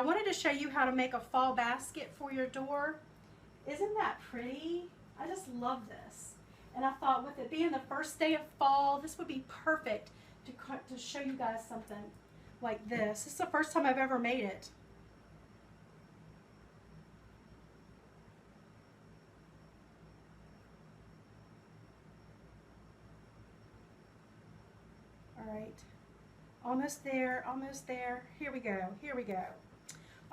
I wanted to show you how to make a fall basket for your door. Isn't that pretty? I just love this. And I thought with it being the first day of fall, this would be perfect to show you guys something like this. This is the first time I've ever made it. All right, almost there, almost there. Here we go, here we go.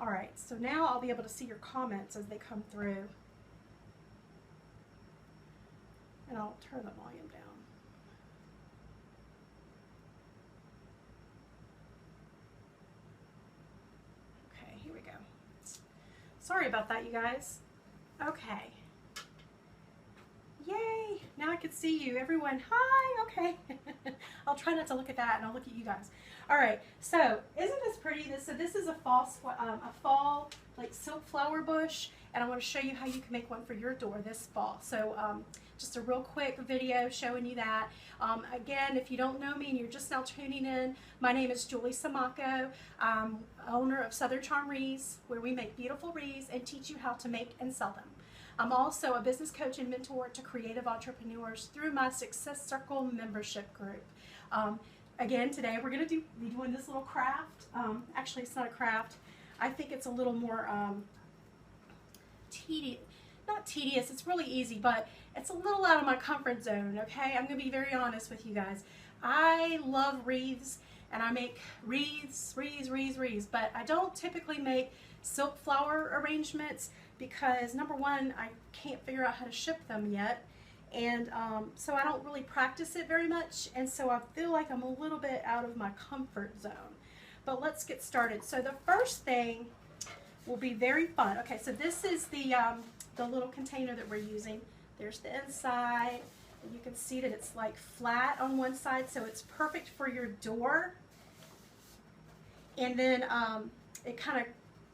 All right, so now I'll be able to see your comments as they come through. And I'll turn the volume down. Okay, here we go. Sorry about that, you guys. Okay. Yay! Now I can see you. Everyone, hi! Okay. I'll try not to look at that, and I'll look at you guys. All right, so isn't this pretty? So this is a fall like silk flower bush, and I want to show you how you can make one for your door this fall. So just a real quick video showing you that. Again, if you don't know me and you're just now tuning in, my name is Julie Samako. I'm owner of Southern Charm Wreaths, where we make beautiful wreaths and teach you how to make and sell them. I'm also a business coach and mentor to creative entrepreneurs through my Success Circle membership group. Again, today we're going to be doing this little craft. Actually, it's not a craft. I think it's a little more tedious. Not tedious, it's really easy, but it's a little out of my comfort zone, okay? I'm going to be very honest with you guys. I love wreaths, and I make wreaths, but I don't typically make silk flower arrangements because, number one, I can't figure out how to ship them yet, and so I don't really practice it very much, and so I feel like I'm a little bit out of my comfort zone. But let's get started. So the first thing will be very fun. Okay, so this is the little container that we're using. There's the inside. You can see that it's like flat on one side, so it's perfect for your door. And then it kind of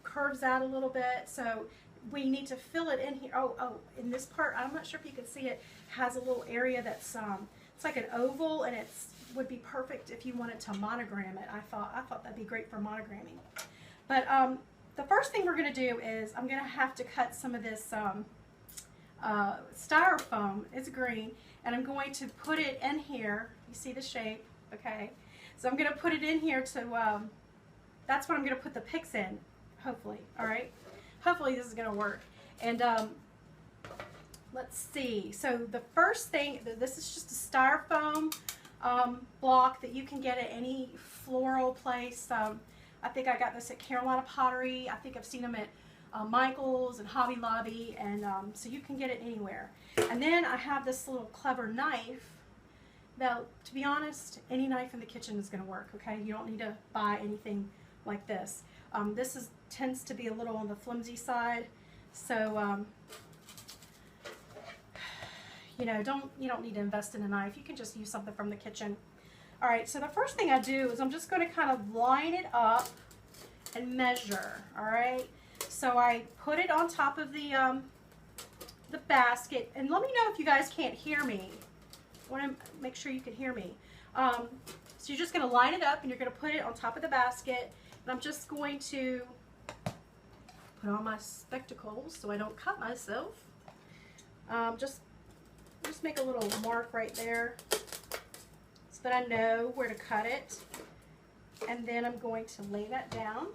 curves out a little bit, so we need to fill it in here. Oh, in this part, I'm not sure if you can see it, has a little area that's it's like an oval, and it would be perfect if you wanted to monogram it. I thought that'd be great for monogramming. But the first thing we're going to do is I'm going to have to cut some of this styrofoam. It's green, and I'm going to put it in here. You see the shape, okay? So I'm going to put it in here to, that's what I'm going to put the picks in, hopefully, all right? Hopefully this is going to work. And let's see. So the first thing, this is just a styrofoam block that you can get at any floral place. I think I got this at Carolina Pottery. I think I've seen them at Michael's and Hobby Lobby, and so you can get it anywhere. And then I have this little clever knife. Now, to be honest, any knife in the kitchen is going to work, okay? You don't need to buy anything like this. This tends to be a little on the flimsy side, so you know, you don't need to invest in a knife. You can just use something from the kitchen. All right, so the first thing I do is I'm just going to kind of line it up and measure. All right, so I put it on top of the basket, and let me know if you guys can't hear me. I want to make sure you can hear me. So you're just going to line it up, and you're going to put it on top of the basket. And I'm just going to put on my spectacles so I don't cut myself. Just make a little mark right there so that I know where to cut it. And then I'm going to lay that down.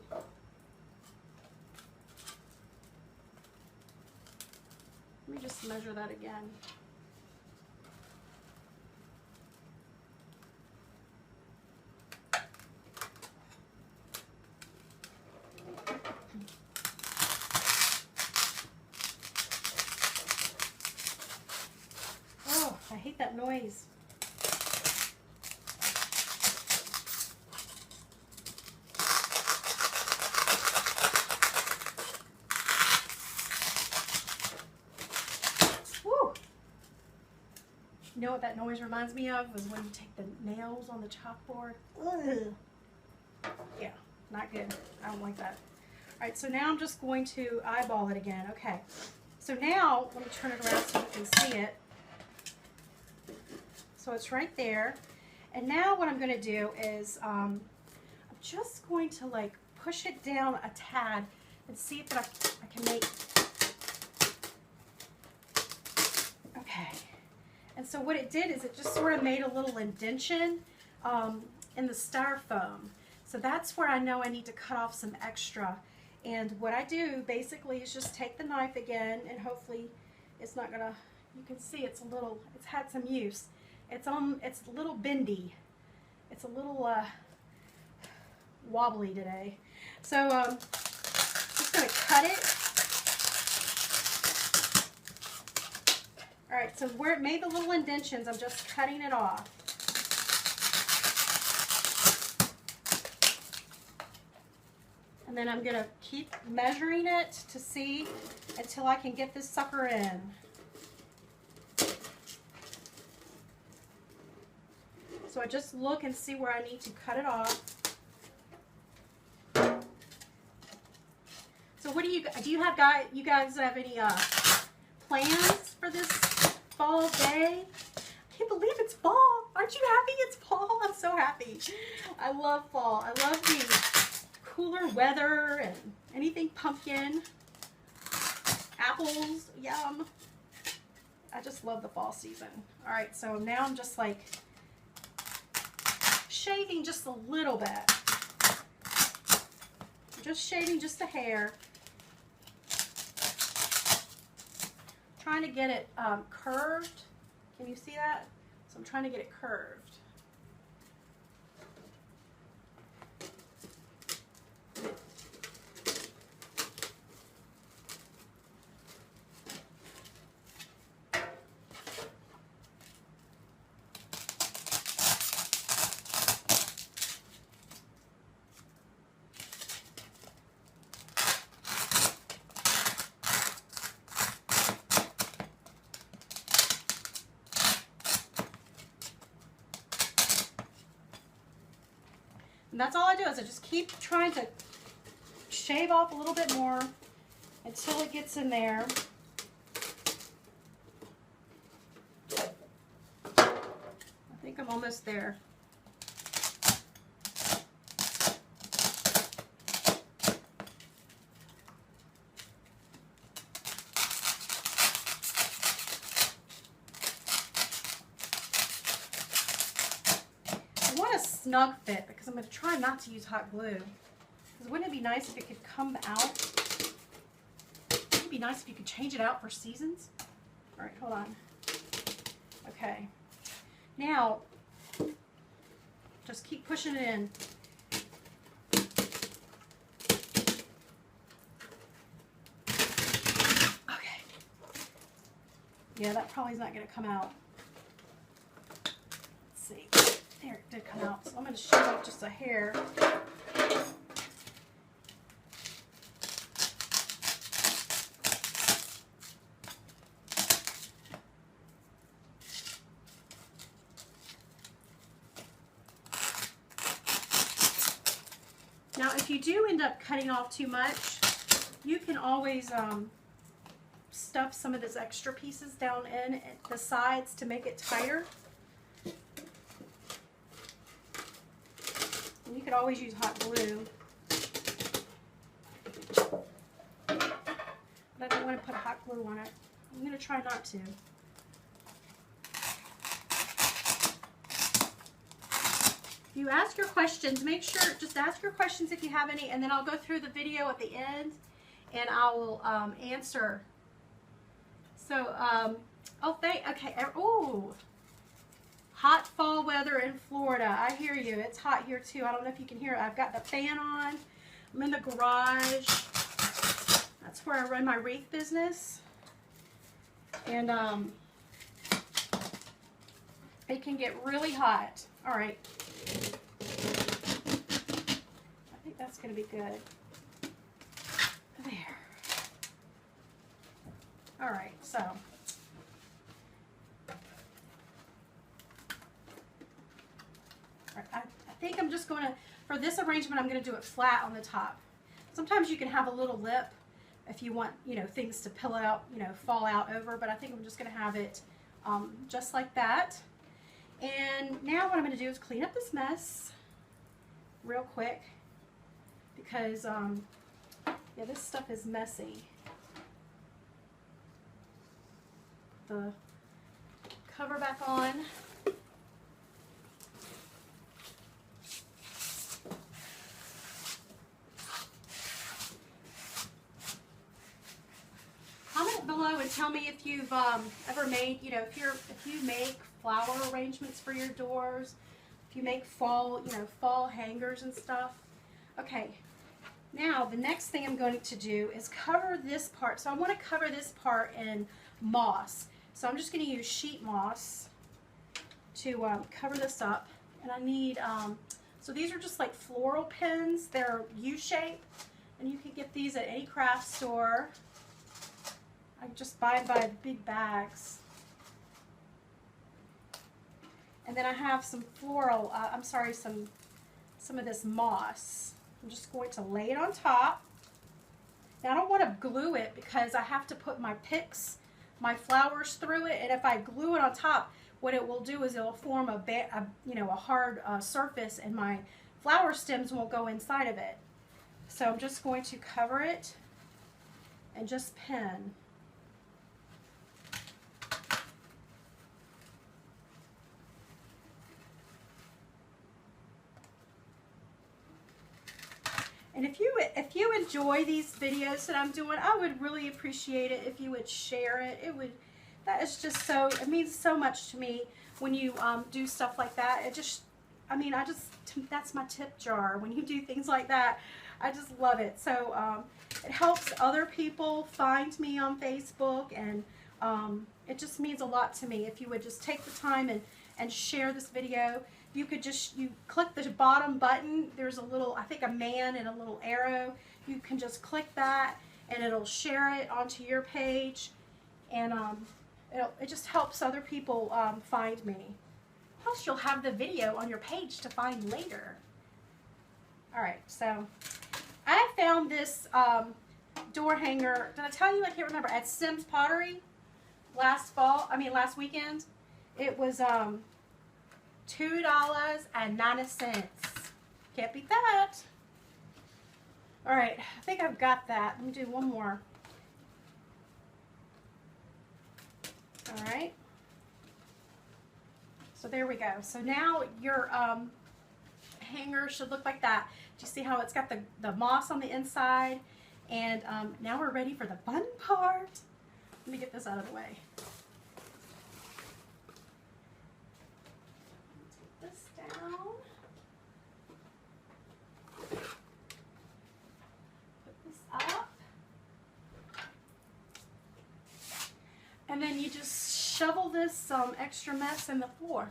Let me just measure that again. I hate that noise. Woo! You know what that noise reminds me of? Was when you take the nails on the chalkboard. Ugh. Yeah, not good. I don't like that. All right, so now I'm just going to eyeball it again. Okay, so now let me turn it around so you can see it. So it's right there. And now what I'm going to do is I'm just going to like push it down a tad and see if I can make. Okay. And so what it did is it just sort of made a little indention in the styrofoam. So that's where I know I need to cut off some extra. And what I do basically is just take the knife again, and hopefully it's not gonna, you can see it's had some use. It's a little bendy. It's a little wobbly today. So just gonna cut it. All right, so where it made the little indentions, I'm just cutting it off. And then I'm gonna keep measuring it to see until I can get this sucker in. So I just look and see where I need to cut it off. So what do you guys have any plans for this fall day? I can't believe it's fall. Aren't you happy it's fall? I'm so happy. I love fall. I love the cooler weather and anything pumpkin. Apples, yum. I just love the fall season. All right, so now I'm just like shaving just a little bit. Just shaving just a hair. Trying to get it curved. Can you see that? So I'm trying to get it curved. And that's all I do is I just keep trying to shave off a little bit more until it gets in there. I think I'm almost there. Snug fit because I'm going to try not to use hot glue. Because wouldn't it be nice if it could come out? Wouldn't it be nice if you could change it out for seasons? All right, hold on. Okay. Now, just keep pushing it in. Okay. Yeah, that probably is not going to come out. Let's see. There, it did come out. So I'm going to shave off just a hair. Now, if you do end up cutting off too much, you can always stuff some of those extra pieces down in the sides to make it tighter. You could always use hot glue. But I don't want to put hot glue on it. I'm going to try not to. If you ask your questions, make sure, just ask your questions if you have any, and then I'll go through the video at the end and I will answer. So, okay, oh. Hot fall weather in Florida. I hear you. It's hot here too. I don't know if you can hear it. I've got the fan on. I'm in the garage. That's where I run my wreath business. And it can get really hot. All right. I think that's going to be good. There. All right, so. I think I'm just going to, for this arrangement, I'm going to do it flat on the top. Sometimes you can have a little lip if you want, you know, things to pill out, you know, fall out over, but I think I'm just going to have it just like that. And now what I'm going to do is clean up this mess real quick because, yeah, this stuff is messy. The cover back on. Comment below and tell me if you've ever made, you know, if you make flower arrangements for your doors, if you make fall, you know, fall hangers and stuff. Okay. Now the next thing I'm going to do is cover this part. So I want to cover this part in moss. So I'm just going to use sheet moss to cover this up. And I need, so these are just like floral pins. They're U-shaped. And you can get these at any craft store. I just buy by big bags. And then I have some floral, some of this moss. I'm just going to lay it on top. Now I don't want to glue it because I have to put my picks, my flowers through it, and if I glue it on top, what it will do is it will form a hard surface, and my flower stems won't go inside of it. So I'm just going to cover it and just pin. And if you enjoy these videos that I'm doing, I would really appreciate it if you would share it. That is just so, it means so much to me when you do stuff like that. That's my tip jar. When you do things like that, I just love it. So it helps other people find me on Facebook, and it just means a lot to me if you would just take the time and share this video. You click the bottom button. There's a little, I think, a man and a little arrow. You can just click that and it'll share it onto your page, and it just helps other people find me. Plus you'll have the video on your page to find later. Alright, so I found this door hanger. Did I tell you? I can't remember. At Sims Pottery last weekend. It was $2.90. Can't beat that. Alright, I think I've got that. Let me do one more. Alright. So there we go. So now your hanger should look like that. Do you see how it's got the moss on the inside? And now we're ready for the fun part. Let me get this out of the way. Down. Put this up. And then you just shovel this extra mess in the floor.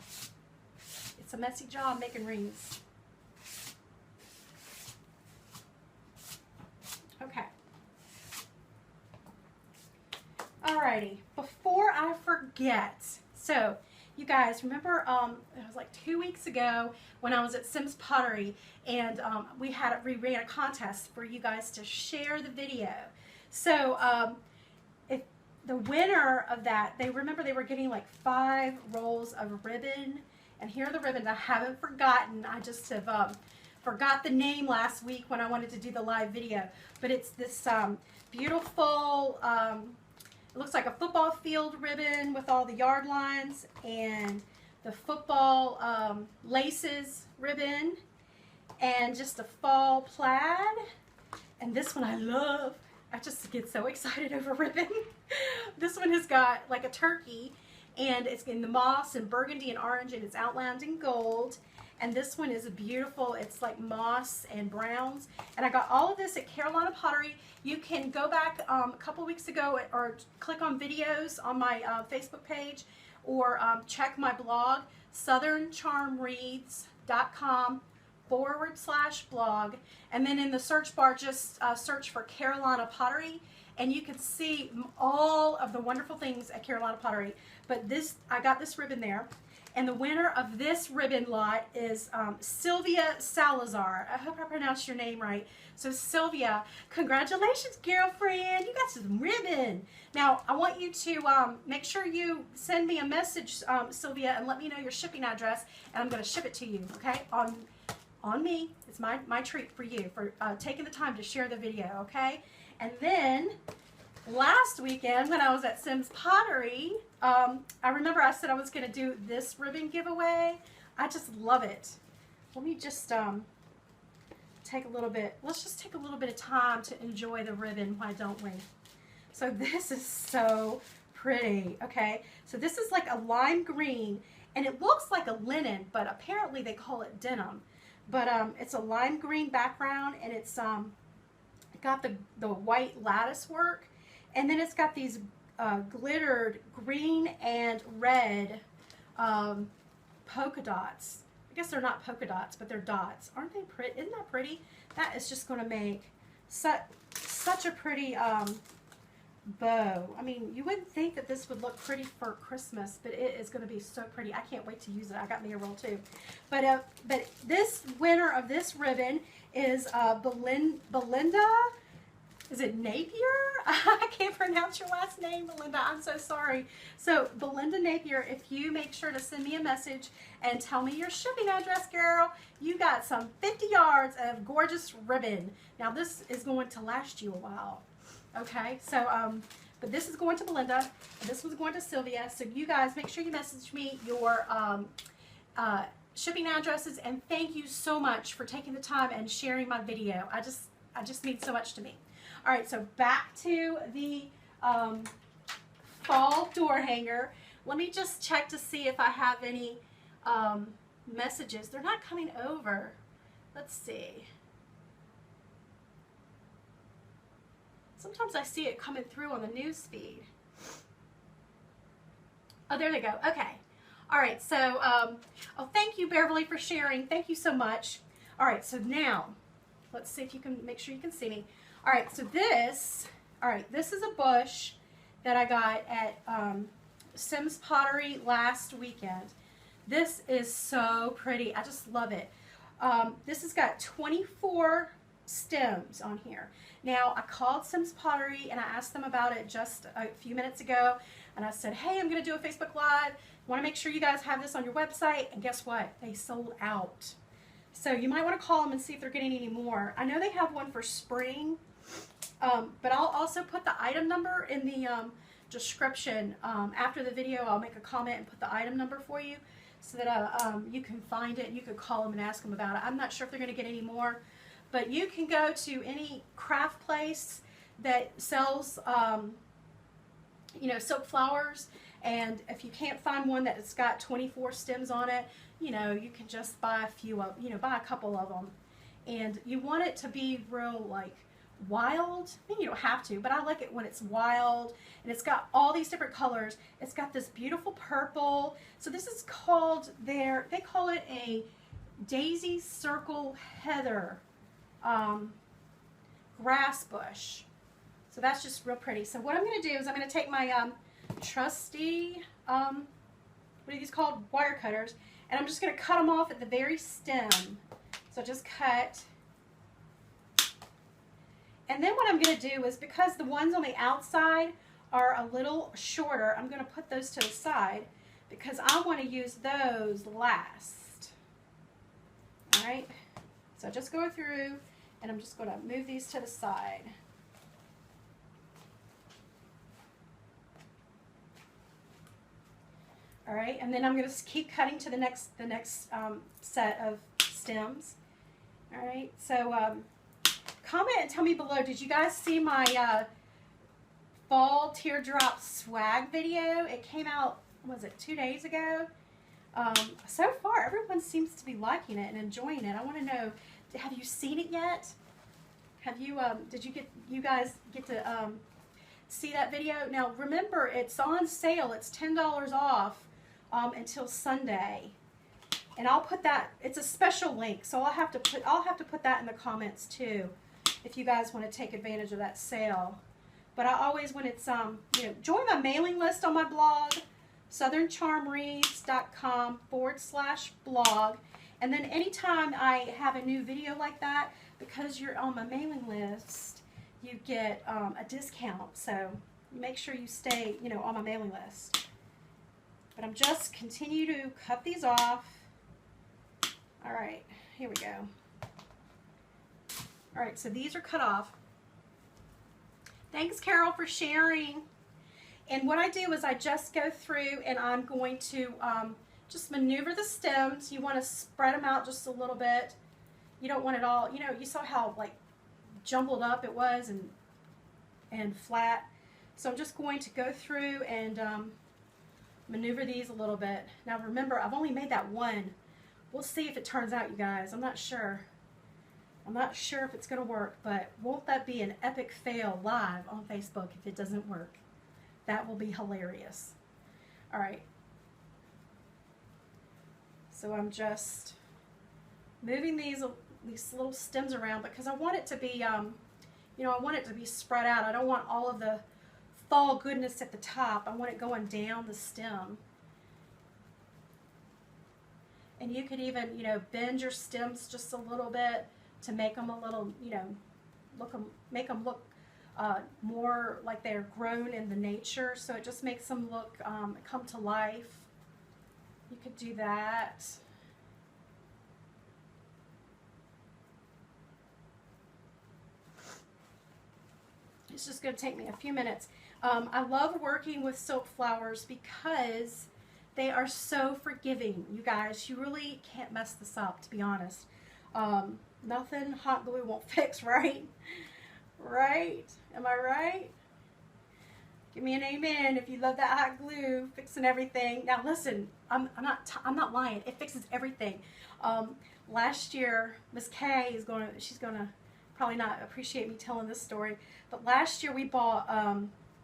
It's a messy job making rings. Okay. Alrighty. Before I forget, so you guys remember, it was like 2 weeks ago when I was at Sims Pottery, and we ran a contest for you guys to share the video. So if the winner of that, they were getting like 5 rolls of ribbon, and here are the ribbons. I haven't forgotten. I just have forgot the name last week when I wanted to do the live video, but it's this beautiful. It looks like a football field ribbon with all the yard lines, and the football laces ribbon, and just a fall plaid. And this one I love. I just get so excited over ribbon. This one has got like a turkey, and it's in the moss and burgundy and orange, and it's outlined in gold. And this one is beautiful. It's like moss and browns. And I got all of this at Carolina Pottery. You can go back a couple weeks ago or click on videos on my Facebook page, or check my blog, southerncharmreads.com/blog. And then in the search bar, just search for Carolina Pottery, and you can see all of the wonderful things at Carolina Pottery. But I got this ribbon there. And the winner of this ribbon lot is Sylvia Salazar. I hope I pronounced your name right. So Sylvia, congratulations, girlfriend. You got some ribbon. Now, I want you to make sure you send me a message, Sylvia, and let me know your shipping address, and I'm going to ship it to you, okay? on me. It's my treat for you for taking the time to share the video, okay? And then last weekend when I was at Sims Pottery, I remember I said I was going to do this ribbon giveaway. I just love it. Let me just take a little bit. Let's just take a little bit of time to enjoy the ribbon, why don't we? So this is so pretty, okay? So this is like a lime green, and it looks like a linen, but apparently they call it denim. But it's a lime green background, and it's got the white lattice work, and then it's got these glittered green and red polka dots. I guess they're not polka dots, but they're dots. Aren't they pretty? Isn't that pretty? That is just going to make such a pretty bow. I mean, you wouldn't think that this would look pretty for Christmas, but it is going to be so pretty. I can't wait to use it. I got me a roll too. But this winner of this ribbon is Belinda. Is it Napier? I can't pronounce your last name, Belinda. I'm so sorry. So Belinda Napier, if you make sure to send me a message and tell me your shipping address, girl, you got some 50 yards of gorgeous ribbon. Now this is going to last you a while. Okay, so but this is going to Belinda, and this was going to Sylvia. So you guys make sure you message me your shipping addresses, and thank you so much for taking the time and sharing my video. I just mean so much to me. All right, so back to the fall door hanger. Let me just check to see if I have any messages. They're not coming over. Let's see. Sometimes I see it coming through on the news feed. Oh, there they go. Okay. All right, so, oh, thank you, Beverly, for sharing. Thank you so much. All right, so now, let's see if you can make sure you can see me. All right, so this is a bush that I got at Sims Pottery last weekend. This is so pretty. I just love it. This has got 24 stems on here. Now, I called Sims Pottery and I asked them about it just a few minutes ago, and I said, hey, I'm going to do a Facebook Live. Want to make sure you guys have this on your website, and guess what? They sold out. So you might want to call them and see if they're getting any more. I know they have one for spring, but I'll also put the item number in the description. After the video, I'll make a comment and put the item number for you so that you can find it. You could call them and ask them about it. I'm not sure if they're going to get any more, but you can go to any craft place that sells, you know, silk flowers, and if you can't find one that it's got 24 stems on it, you know, you can just buy a few of, you know, buy a couple of them. And you want it to be real, like, wild. I mean, you don't have to, but I like it when it's wild, and it's got all these different colors. It's got this beautiful purple. So this is called they call it a daisy circle heather grass bush. So that's just real pretty. So what I'm going to do is I'm going to take my trusty, what are these called? Wire cutters. And I'm just going to cut them off at the very stem. So just cut. And then what I'm going to do is, because the ones on the outside are a little shorter, I'm going to put those to the side because I want to use those last. All right. So just go through, and I'm just going to move these to the side. All right, and then I'm going to keep cutting to the next set of stems. All right, so comment and tell me below, did you guys see my fall teardrop swag video? It came out, was it 2 days ago? So far, everyone seems to be liking it and enjoying it. I want to know, have you seen it yet? Have you, did you guys get to see that video? Now, remember, it's on sale. It's $10 off until Sunday. And I'll put that, it's a special link, so I'll have to put that in the comments too, if you guys want to take advantage of that sale. But I always, when it's, you know, join my mailing list on my blog, southerncharmwreaths.com/blog. And then anytime I have a new video like that, because you're on my mailing list, you get a discount. So make sure you stay, you know, on my mailing list. But I'm just continue to cut these off. All right, here we go. All right, so these are cut off. Thanks, Carol, for sharing. And what I do is I just go through and I'm going to just maneuver the stems. You want to spread them out just a little bit. You don't want it all, you know, you saw how like jumbled up it was and flat. So I'm just going to go through and maneuver these a little bit. Now remember, I've only made that one. We'll see if it turns out, you guys. I'm not sure. I'm not sure if it's going to work, but won't that be an epic fail live on Facebook if it doesn't work? That will be hilarious. All right. So I'm just moving these little stems around because I want it to be, you know, I want it to be spread out. I don't want all of the fall goodness at the top. I want it going down the stem. And you could even, you know, bend your stems just a little bit to make them a little, you know, make them look more like they're grown in the nature. So it just makes them look, come to life. You could do that. It's just going to take me a few minutes. I love working with silk flowers because they are so forgiving, you guys. You really can't mess this up, to be honest. Nothing hot glue won't fix, right? Right? Am I right? Give me an amen if you love that hot glue fixing everything. Now listen, I'm not lying. It fixes everything. Last year, Miss Kay is she's gonna probably not appreciate me telling this story, but last year we bought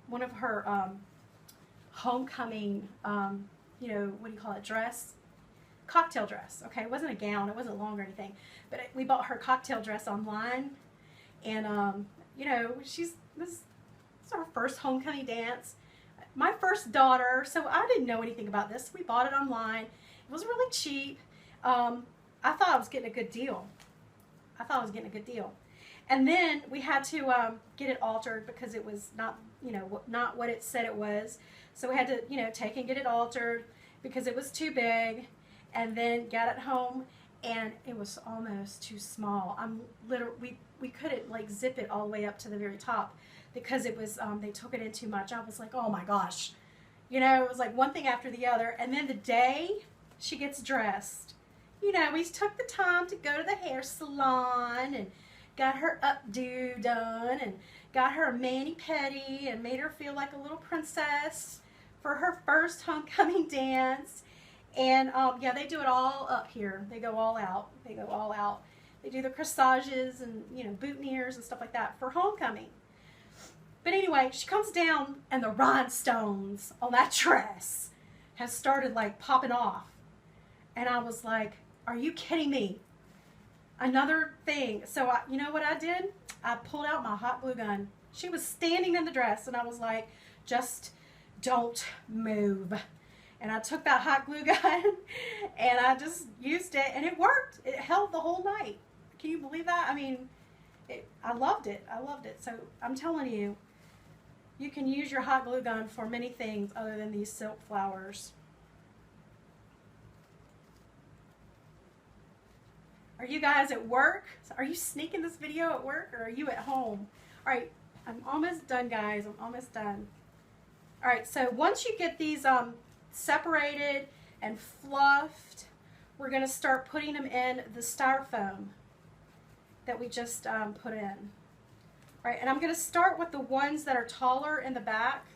one of her homecoming, you know, what do you call it, dress? Cocktail dress. Okay, it wasn't a gown, it wasn't long or anything, but we bought her cocktail dress online, and you know, this is our first homecoming dance. My first daughter, so I didn't know anything about this. We bought it online. It was really cheap. I thought I was getting a good deal. And then we had to get it altered because it was not, you know, not what it said it was. So we had to, you know, take and get it altered because it was too big. And then got it home, and it was almost too small. We couldn't like zip it all the way up to the very top because it was they took it in too much. I was like, oh my gosh, you know, it was like one thing after the other. And then the day she gets dressed, you know, we took the time to go to the hair salon and got her updo done and got her a mani-pedi and made her feel like a little princess for her first homecoming dance. And yeah, they do it all up here. They go all out. They go all out. They do the corsages and, you know, boutonnieres and stuff like that for homecoming. But anyway, she comes down and the rhinestones on that dress have started like popping off. And I was like, are you kidding me? Another thing. So you know what I did? I pulled out my hot glue gun. She was standing in the dress and I was like, just don't move. And I took that hot glue gun and I just used it and it worked. It held the whole night. Can you believe that? I mean, I loved it. I loved it. So I'm telling you, you can use your hot glue gun for many things other than these silk flowers. Are you guys at work? Are you sneaking this video at work or are you at home? All right, I'm almost done, guys. I'm almost done. All right, so once you get these separated and fluffed, we're going to start putting them in the styrofoam that we just put in. All right, and I'm going to start with the ones that are taller in the back.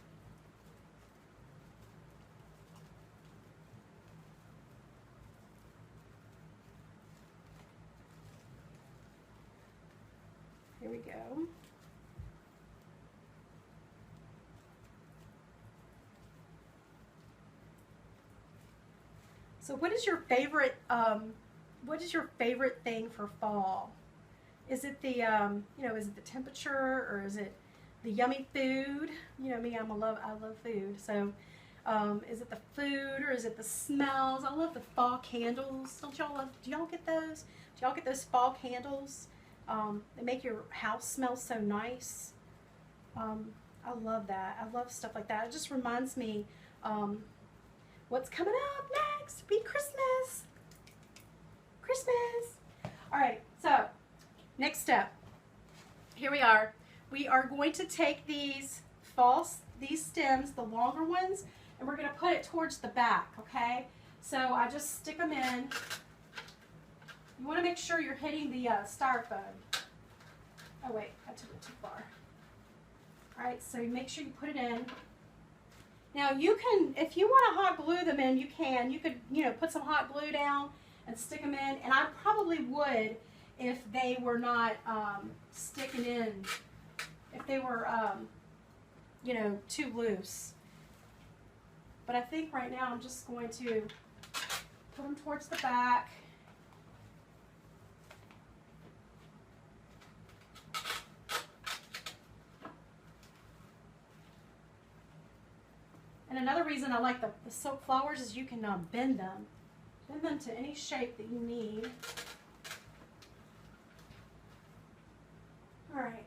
Here we go. So what is your favorite thing for fall? Is it the you know, is it the temperature or is it the yummy food? You know me, I love food. So is it the food or is it the smells? I love the fall candles. Don't y'all love, do y'all get those? Do y'all get those fall candles? They make your house smell so nice. I love that. I love stuff like that. It just reminds me what's coming up next. Be Christmas. Christmas. All right, so next step. Here we are. We are going to take these stems, the longer ones, and we're going to put it towards the back, okay? So I just stick them in. You want to make sure you're hitting the styrofoam. Oh wait, I took it too far. All right, so you make sure you put it in. Now you can, if you want to hot glue them in, you can. You could, you know, put some hot glue down and stick them in, and I probably would if they were not sticking in, if they were, you know, too loose. But I think right now I'm just going to put them towards the back. And another reason I like the silk flowers is you can bend them. Bend them to any shape that you need. All right.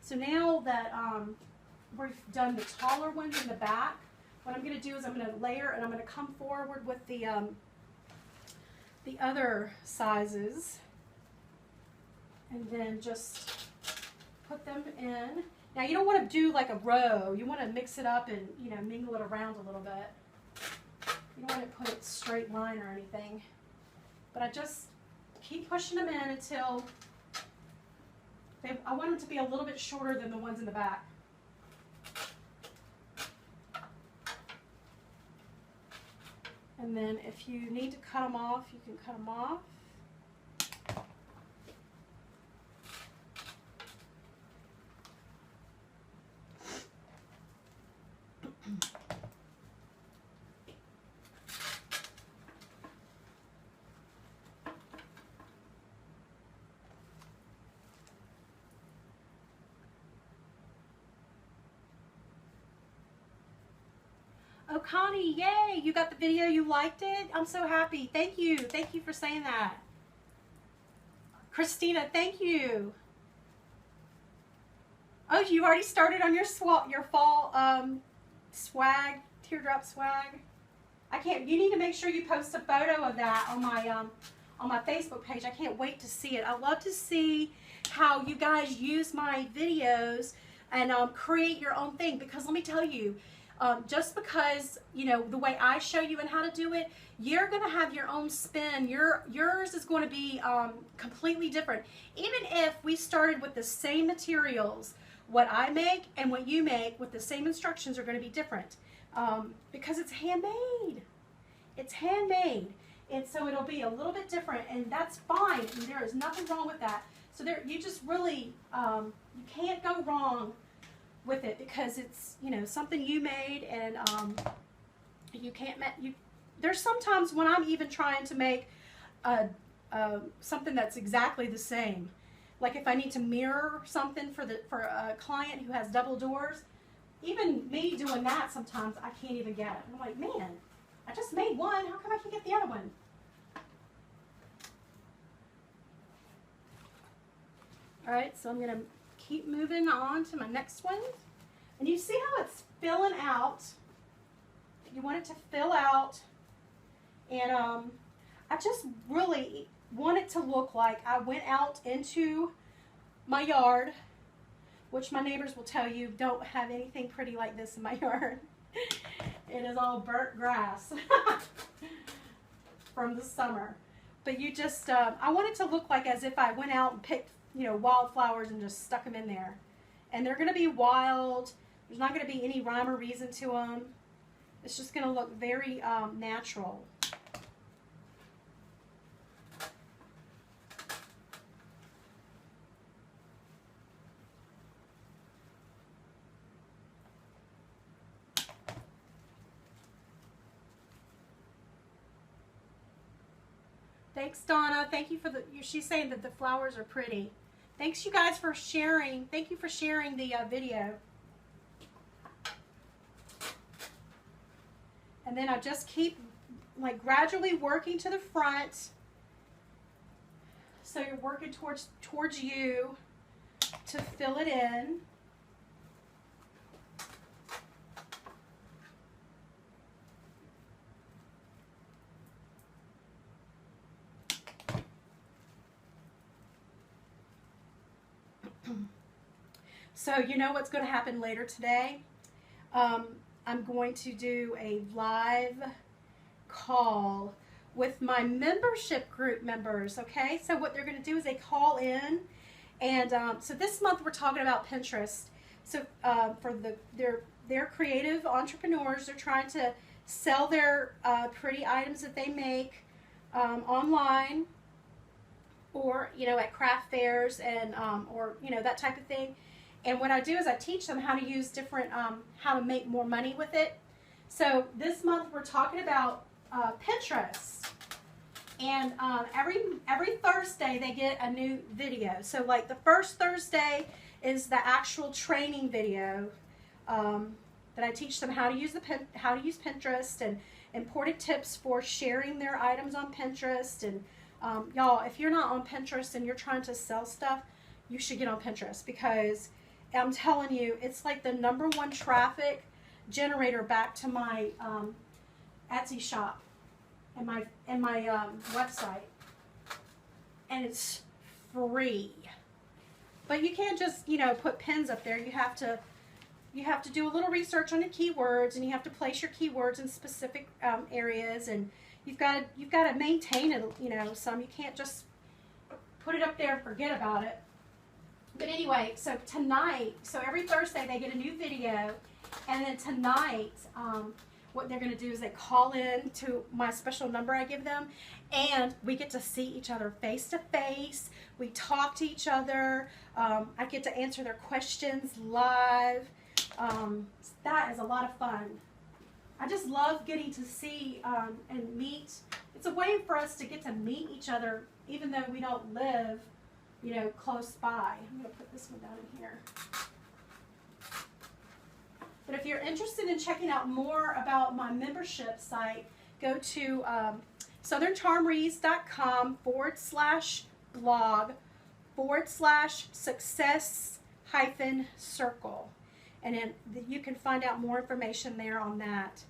So now that we've done the taller ones in the back, what I'm going to do is I'm going to layer and I'm going to come forward with the other sizes and then just put them in. Now you don't want to do like a row. You want to mix it up and, you know, mingle it around a little bit. You don't want to put it straight line or anything. But I just keep pushing them in until I want them to be a little bit shorter than the ones in the back. And then if you need to cut them off, you can cut them off. Oh, Connie, yay! You got the video, you liked it? I'm so happy. Thank you. Thank you for saying that. Christina, thank you. Oh, you already started on your fall swag, teardrop swag? I can't, you need to make sure you post a photo of that on my Facebook page. I can't wait to see it. I love to see how you guys use my videos and create your own thing, because let me tell you, just because, you know, the way I show you and how to do it, you're going to have your own spin. Yours is going to be completely different. Even if we started with the same materials, what I make and what you make with the same instructions are going to be different because it's handmade. It's handmade. And so it'll be a little bit different, and that's fine. And there is nothing wrong with that. So there, you just really, you can't go wrong with it, because it's, you know, something you made, and you can't there's sometimes when I'm even trying to make something that's exactly the same, like if I need to mirror something for a client who has double doors, even me doing that sometimes I can't even get it. I'm like, man, I just made one, how come I can't get the other one? All right, so I'm gonna keep moving on to my next one. And you see how it's filling out. You want it to fill out. And I just really want it to look like I went out into my yard, which my neighbors will tell you don't have anything pretty like this in my yard. It is all burnt grass from the summer. But you just, I want it to look like as if I went out and picked, you know, wildflowers and just stuck them in there. And they're going to be wild. There's not going to be any rhyme or reason to them. It's just going to look very natural. Thanks, Donna. Thank you for she's saying that the flowers are pretty. Thanks, you guys, for sharing. Thank you for sharing the video. And then I just keep like gradually working to the front. So you're working towards you to fill it in. So you know what's going to happen later today? I'm going to do a live call with my membership group members, okay? So what they're going to do is they call in, and so this month we're talking about Pinterest. So for they're creative entrepreneurs. They're trying to sell their pretty items that they make online, or at craft fairs, and or that type of thing. And what I do is I teach them how to use different how to make more money with it. So this month we're talking about Pinterest, and every Thursday they get a new video. So like the first Thursday is the actual training video that I teach them how to use how to use Pinterest, and important tips for sharing their items on Pinterest. And y'all, if you're not on Pinterest and you're trying to sell stuff, you should get on Pinterest, because I'm telling you, it's like the #1 traffic generator back to my Etsy shop and my website, and it's free. But you can't just put pins up there. You have to do a little research on your keywords, and you have to place your keywords in specific areas, and you've got to maintain it. Some you can't just put it up there and forget about it. But anyway, so tonight, so every Thursday they get a new video, and then tonight, what they're going to do is they call in to my special number I give them, and we get to see each other face to face. We talk to each other. I get to answer their questions live. That is a lot of fun. I just love getting to see and meet. It's a way for us to get to meet each other, even though we don't live close by. I'm going to put this one down in here. But if you're interested in checking out more about my membership site, go to southerncharmrees.com/blog/success-circle. And then you can find out more information there on that.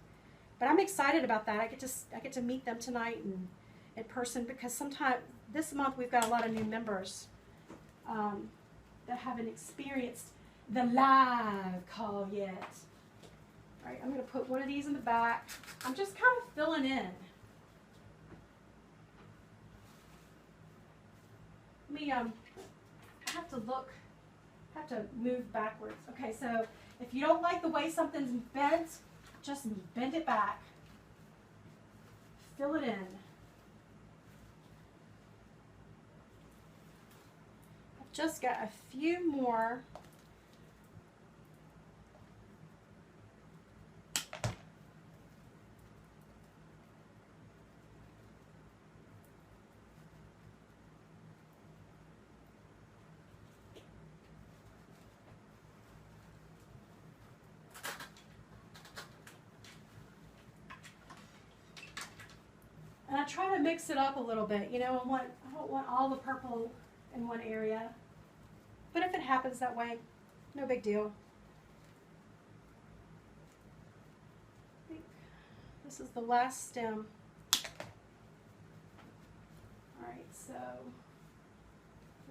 But I'm excited about that. I get to meet them tonight in person, because this month we've got a lot of new members that haven't experienced the live call yet. All right, I'm going to put one of these in the back. I'm just kind of filling in. I have to move backwards. Okay, so if you don't like the way something's bent, just bend it back. Fill it in. I've just got a few more. And I try to mix it up a little bit. I don't want all the purple in one area. But if it happens that way, no big deal. I think this is the last stem. Alright, so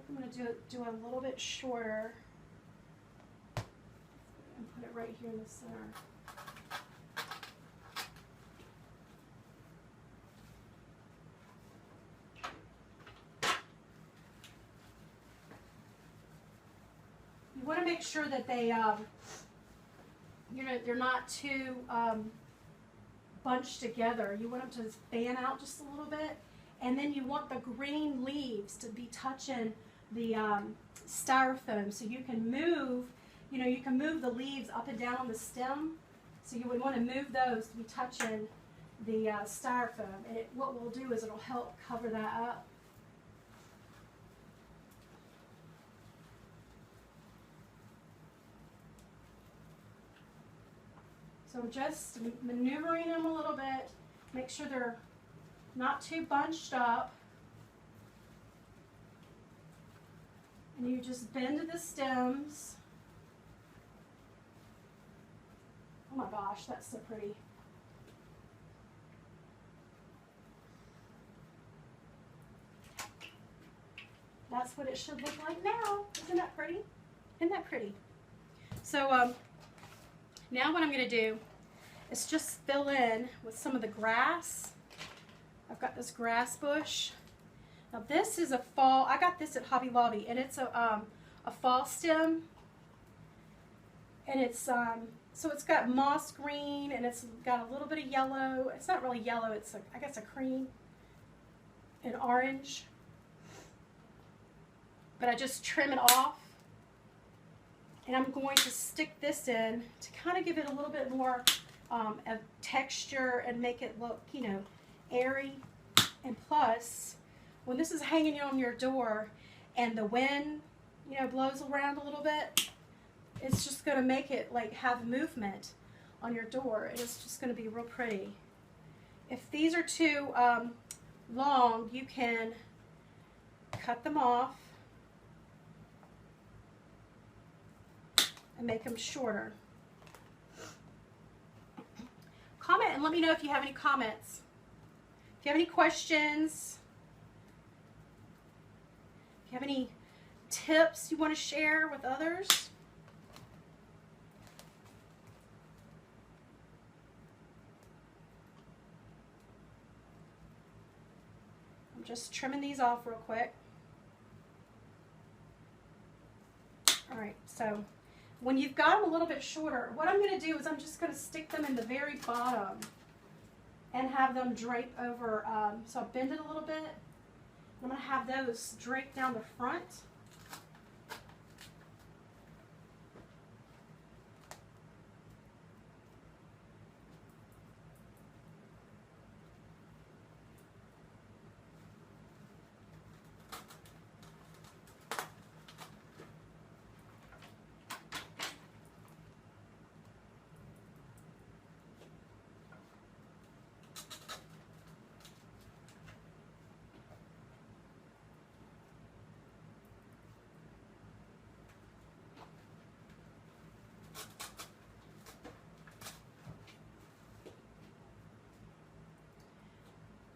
I'm going to do a little bit shorter and put it right here in the center. You want to make sure that they're not too bunched together. You want them to fan out just a little bit, and then you want the green leaves to be touching the styrofoam, so you can move. You can move the leaves up and down on the stem. So you would want to move those to be touching the styrofoam, and what we'll do is it'll help cover that up. So just maneuvering them a little bit, make sure they're not too bunched up. And you just bend the stems. Oh my gosh, that's so pretty. That's what it should look like now. Isn't that pretty? Isn't that pretty? So now what I'm going to do is just fill in with some of the grass. I've got this grass bush. Now this is a fall, I got this at Hobby Lobby, and it's a fall stem. And it's, so it's got moss green, and it's got a little bit of yellow. It's not really yellow, it's, I guess, a cream and orange. But I just trim it off. And I'm going to stick this in to kind of give it a little bit more of texture and make it look, you know, airy. And plus, when this is hanging on your door and the wind, you know, blows around a little bit, it's just going to make it like have movement on your door. It is just going to be real pretty. If these are too long, you can cut them off and make them shorter. Comment and let me know if you have any comments. If you have any questions, if you have any tips you want to share with others. I'm just trimming these off real quick. All right, so when you've got them a little bit shorter, what I'm going to do is I'm just going to stick them in the very bottom and have them drape over. So I'll bend it a little bit. I'm going to have those drape down the front.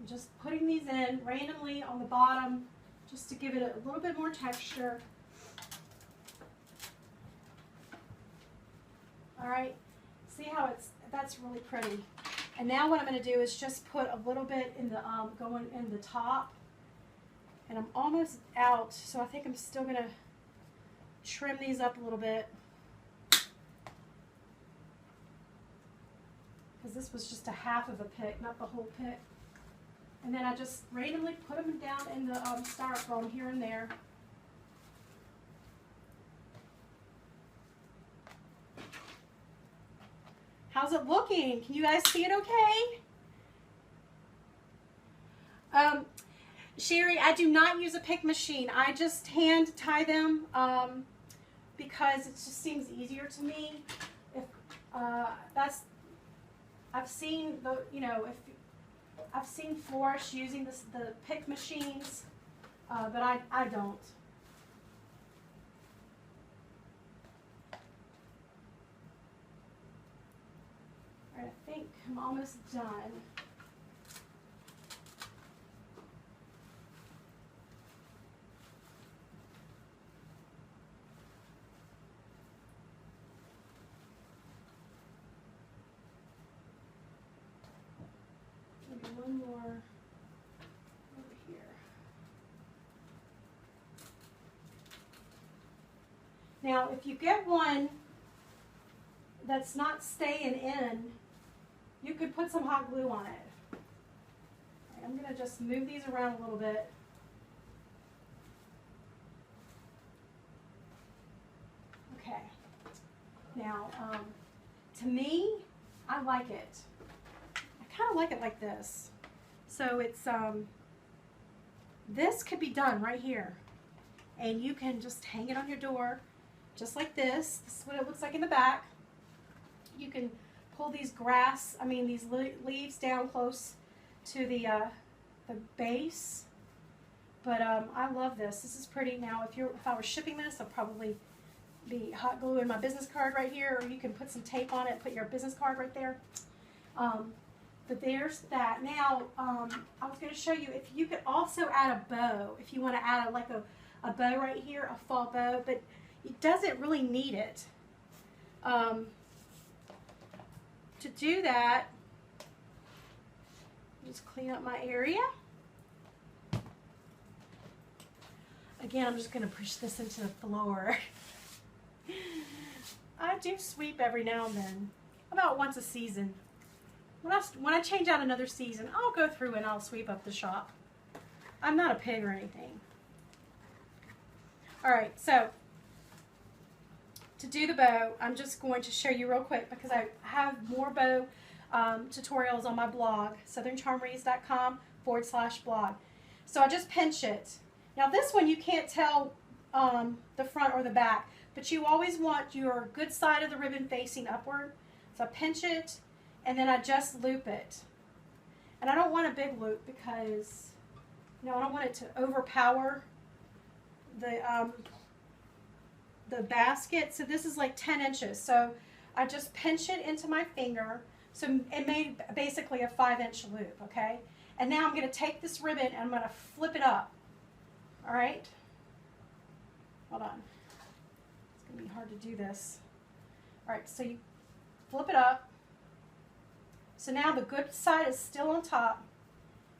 Just putting these in randomly on the bottom just to give it a little bit more texture. All right, see how that's really pretty. And now what I'm going to do is just put a little bit in the going in the top. And I'm almost out, so I think I'm still going to trim these up a little bit. Because this was just a half of a pick, not the whole pick. And then I just randomly put them down in the styrofoam here and there. How's it looking? Can you guys see it okay? Sherry, I do not use a pick machine. I just hand tie them because it just seems easier to me. If I've seen the, you know, if I've seen florists using the pick machines, but I don't. All right, I think I'm almost done. One more over here. Now, if you get one that's not staying in, you could put some hot glue on it. Right, I'm going to just move these around a little bit. Okay. Now, to me, I like it. Kind of like it like this. So it's this could be done right here, and you can just hang it on your door just like this. This is what it looks like in the back. You can pull these these leaves down close to the base, but I love this. This is pretty. Now if I were shipping this, I'd probably be hot gluing my business card right here, or you can put some tape on it, put your business card right there. But there's that. Now, I was going to show you, if you could also add a bow, if you want to add a bow right here, a fall bow, but it doesn't really need it. To do that, just clean up my area. Again, I'm just going to push this into the floor. I do sweep every now and then, about once a season. When I change out another season, I'll go through and I'll sweep up the shop. I'm not a pig or anything. All right, so to do the bow, I'm just going to show you real quick because I have more bow tutorials on my blog, southerncharmreads.com/blog. So I just pinch it. Now this one you can't tell the front or the back, but you always want your good side of the ribbon facing upward. So I pinch it and then I just loop it. And I don't want a big loop because, you know, I don't want it to overpower the basket. So this is like 10 inches. So I just pinch it into my finger. So it made basically a 5-inch loop, okay? And now I'm going to take this ribbon and I'm going to flip it up. All right? Hold on. It's going to be hard to do this. All right, so you flip it up. So now the good side is still on top.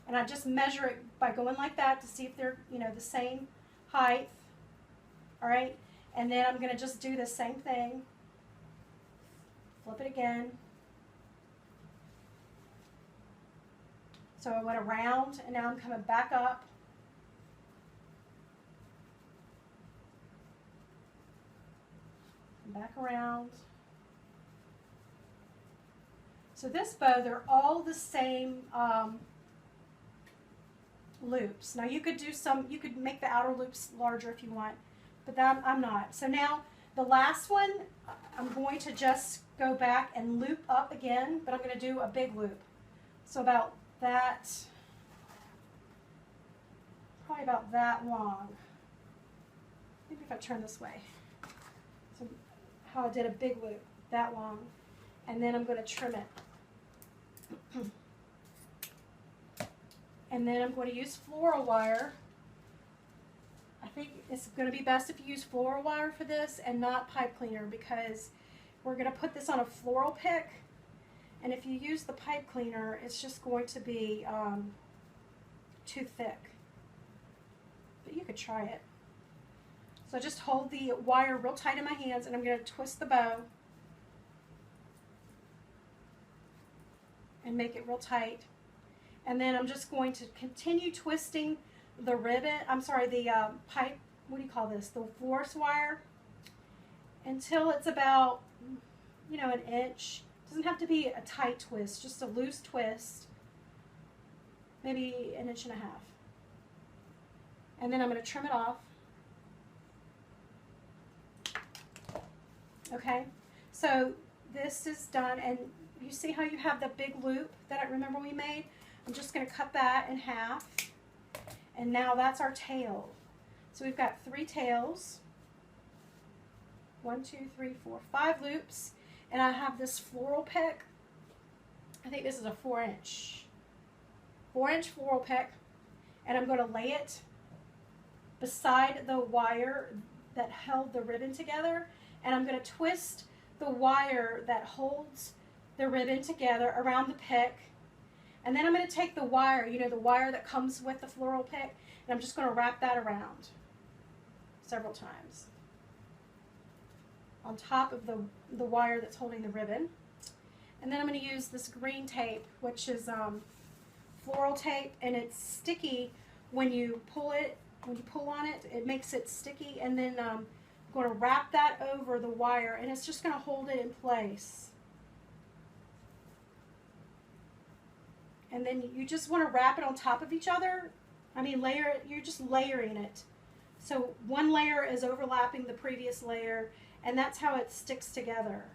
And I just measure it by going like that to see if they're, you know, the same height. All right? And then I'm going to just do the same thing. Flip it again. So I went around and now I'm coming back up. Back around. So this bow, they're all the same loops. Now you could do you could make the outer loops larger if you want, but that I'm not. So now the last one, I'm going to just go back and loop up again, but I'm going to do a big loop. So about that, probably about that long. Maybe if I turn this way. So how I did a big loop, that long. And then I'm going to trim it. And then I'm going to use floral wire. I think it's going to be best if you use floral wire for this and not pipe cleaner because we're going to put this on a floral pick. And if you use the pipe cleaner, it's just going to be too thick. But you could try it. So just hold the wire real tight in my hands and I'm going to twist the bow and make it real tight. And then I'm just going to continue twisting the ribbon, the pipe, what do you call this? The force wire until it's about, you know, an inch. It doesn't have to be a tight twist, just a loose twist, maybe 1.5 inches. And then I'm going to trim it off. Okay, so this is done, and you see how you have the big loop that I remember we made? I'm just going to cut that in half, and now that's our tail. So we've got 3 tails, 1, 2, 3, 4, 5 loops, and I have this floral pick. I think this is a 4-inch floral pick, and I'm going to lay it beside the wire that held the ribbon together. And I'm going to twist the wire that holds the ribbon together around the pick. And then I'm going to take the wire, you know, the wire that comes with the floral pick, and I'm just going to wrap that around several times on top of the wire that's holding the ribbon. And then I'm going to use this green tape, which is floral tape, and it's sticky when you pull it. When you pull on it, it makes it sticky, and then I'm going to wrap that over the wire, and it's just going to hold it in place. And then you just want to wrap it on top of each other. I mean, layer it, you're just layering it. So one layer is overlapping the previous layer, and that's how it sticks together.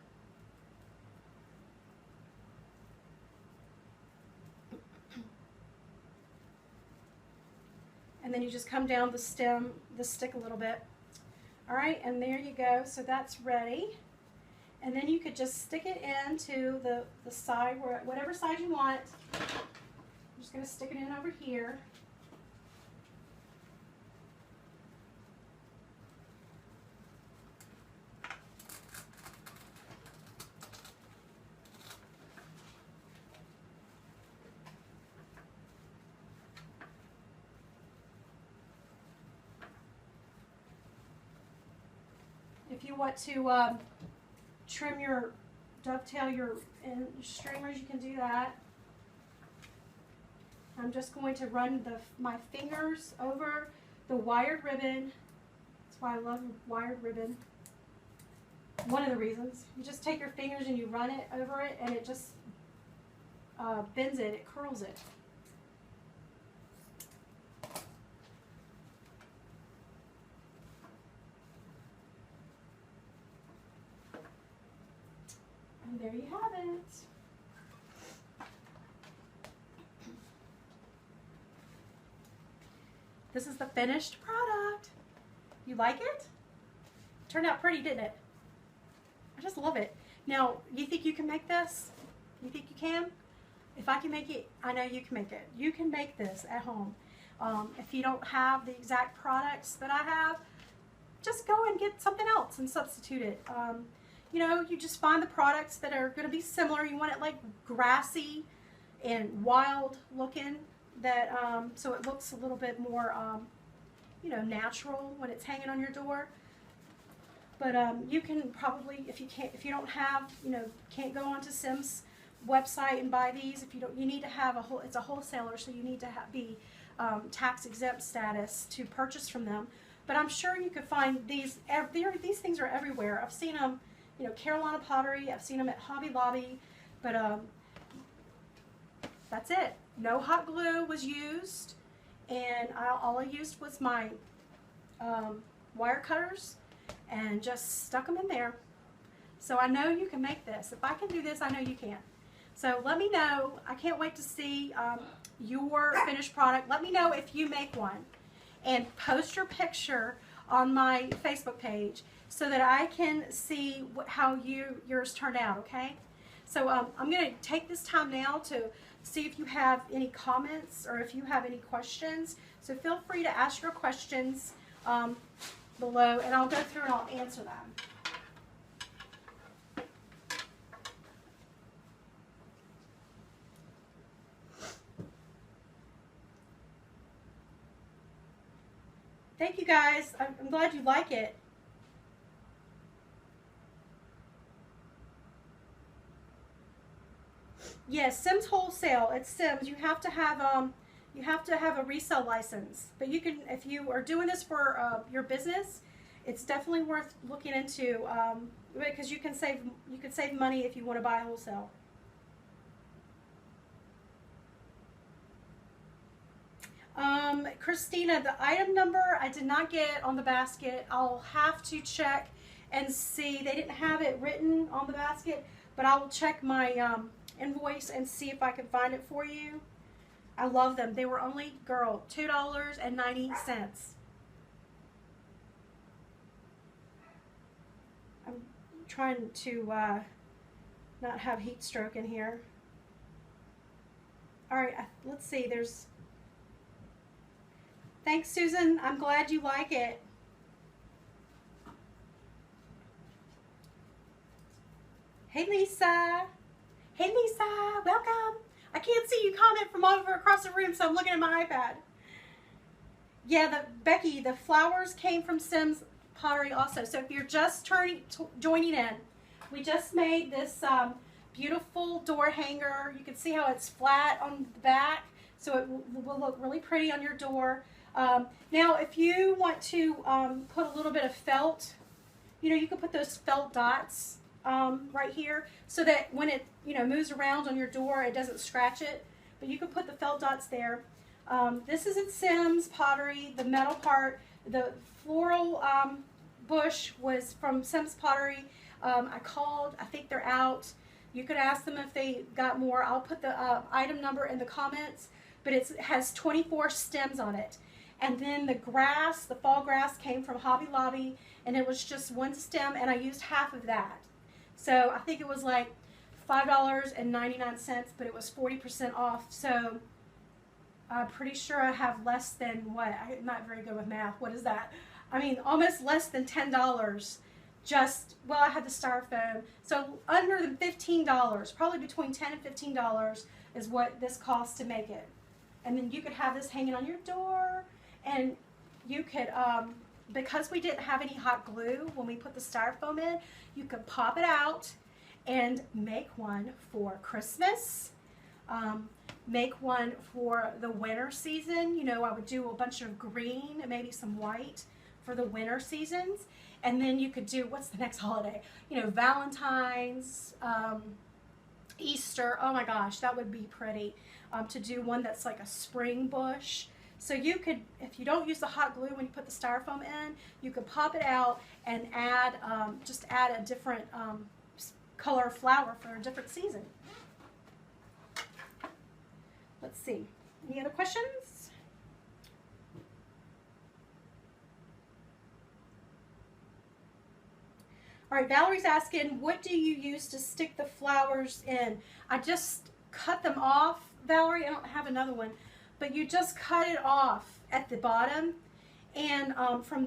And then you just come down the stem, the stick a little bit. All right, and there you go. So that's ready. And then you could just stick it into the side, whatever side you want. I'm just going to stick it in over here. you want to trim your dovetail your streamers, you can do that. I'm just going to run my fingers over the wired ribbon. That's why I love wired ribbon. One of the reasons. You just take your fingers and you run it over it, and it just bends it, it curls it. And there you have it. This is the finished product. You like it? Turned out pretty, didn't it? I just love it. Now, you think you can make this? You think you can? If I can make it, I know you can make it. You can make this at home. If you don't have the exact products that I have, just go and get something else and substitute it. You know, you just find the products that are going to be similar. You want it like grassy and wild looking, that so it looks a little bit more, you know, natural when it's hanging on your door. But you can probably, if you don't have, you know, can't go onto Sims website and buy these. If you don't, you need to have it's a wholesaler, so you need to be tax exempt status to purchase from them. But I'm sure you could find these. These things are everywhere. I've seen them, you know, Carolina Pottery. I've seen them at Hobby Lobby. But that's it. No hot glue was used, and all I used was my wire cutters and just stuck them in there. So I know you can make this. If I can do this, I know you can. So let me know. I can't wait to see your finished product. Let me know if you make one, and post your picture on my Facebook page so that I can see how yours turned out, okay? So I'm going to take this time now to see if you have any comments or if you have any questions. So feel free to ask your questions below, and I'll go through and I'll answer them. Thank you guys. I'm glad you like it. Yes, Sims Wholesale. It's Sims. You have to have a resale license. But you can, if you are doing this for your business, it's definitely worth looking into because you can save money if you want to buy wholesale. Christina, the item number I did not get on the basket. I'll have to check and see. They didn't have it written on the basket, but I will check my invoice and see if I can find it for you. I love them. They were only, girl, $2.90. I'm trying to not have heat stroke in here. All right, let's see. Thanks, Susan. I'm glad you like it. Hey, Lisa. Hey, Lisa. Welcome. I can't see you comment from over across the room, so I'm looking at my iPad. Yeah, Becky, the flowers came from Sims Pottery also. So if you're just joining in, we just made this beautiful door hanger. You can see how it's flat on the back, so it will look really pretty on your door. Now, if you want to put a little bit of felt, you know, you can put those felt dots right here so that when it, you know, moves around on your door, it doesn't scratch it. But you can put the felt dots there. This is at Sims Pottery. The metal part, the floral bush was from Sims Pottery. I called. I think they're out. You could ask them if they got more. I'll put the item number in the comments. But it has 24 stems on it. And then the grass, the fall grass, came from Hobby Lobby, and it was just one stem, and I used half of that. So I think it was like $5.99, but it was 40% off. So I'm pretty sure I have less than what? I'm not very good with math. What is that? I mean, almost less than $10. Just, well, I had the styrofoam. So under the $15, probably between $10 and $15 is what this costs to make it. And then you could have this hanging on your door, and you could because we didn't have any hot glue when we put the styrofoam in, you can pop it out and make one for Christmas. Make one for the winter season. You know, I would do a bunch of green and maybe some white for the winter seasons. And then you could do, what's the next holiday? You know, Valentine's, Easter. Oh my gosh, that would be pretty. To do one that's like a spring bush. So you could, if you don't use the hot glue when you put the styrofoam in, you could pop it out and add, just add a different color flower for a different season. Let's see. Any other questions? All right, Valerie's asking, what do you use to stick the flowers in? I just cut them off, Valerie. I don't have another one, but you just cut it off at the bottom, and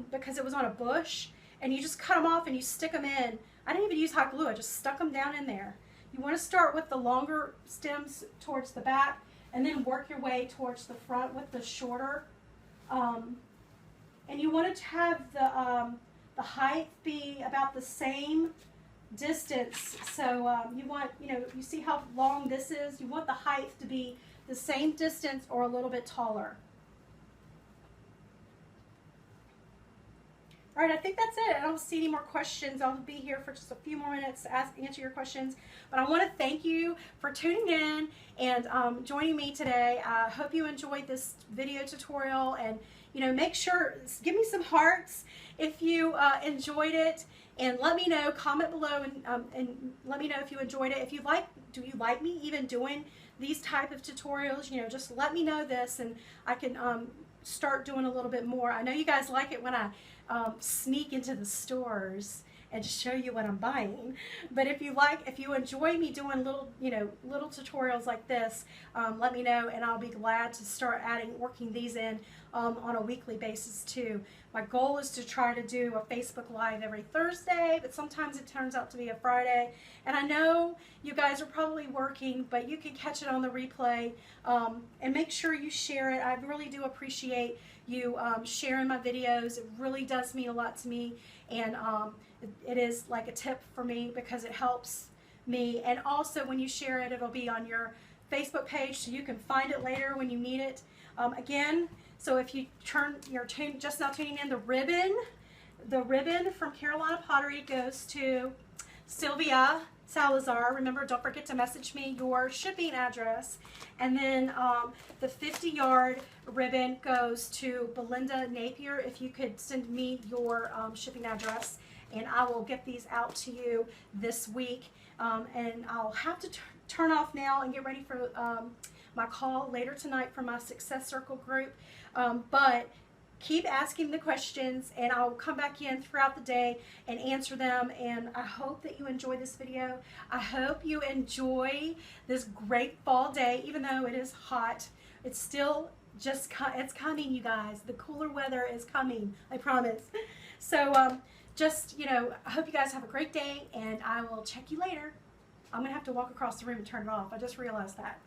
because it was on a bush, and you just cut them off and you stick them in. I didn't even use hot glue. I just stuck them down in there. You want to start with the longer stems towards the back, and then work your way towards the front with the shorter. And you want to have the height be about the same distance. So you want, you know, you see how long this is? You want the height to be the same distance or a little bit taller. All right, I think that's it. I don't see any more questions. I'll be here for just a few more minutes to answer your questions. But I want to thank you for tuning in and joining me today. I hope you enjoyed this video tutorial, and you know, make sure, give me some hearts if you enjoyed it, and let me know. Comment below and let me know if you enjoyed it. If you like, do you like me even doing these type of tutorials? You know, just let me know this, and I can start doing a little bit more. I know you guys like it when I sneak into the stores and show you what I'm buying. But if you enjoy me doing little tutorials like this, let me know, and I'll be glad to start working these in on a weekly basis too. My goal is to try to do a Facebook Live every Thursday, but sometimes it turns out to be a Friday. And I know you guys are probably working, but you can catch it on the replay, and make sure you share it. I really do appreciate you sharing my videos. It really does mean a lot to me, and it is like a tip for me because it helps me. And also when you share it, it'll be on your Facebook page, so you can find it later when you need it. Again, so if you're just now tuning in, the ribbon from Carolina Pottery goes to Sylvia Salazar. Remember, don't forget to message me your shipping address. And then the 50-yard ribbon goes to Belinda Napier. If you could send me your shipping address, and I will get these out to you this week. And I'll have to turn off now and get ready for my call later tonight for my Success Circle group. But keep asking the questions, and I'll come back in throughout the day and answer them. And I hope that you enjoy this video. I hope you enjoy this great fall day, even though it is hot. It's still just, it's coming, you guys. The cooler weather is coming, I promise. So just, you know, I hope you guys have a great day, and I will check you later. I'm going to have to walk across the room and turn it off. I just realized that.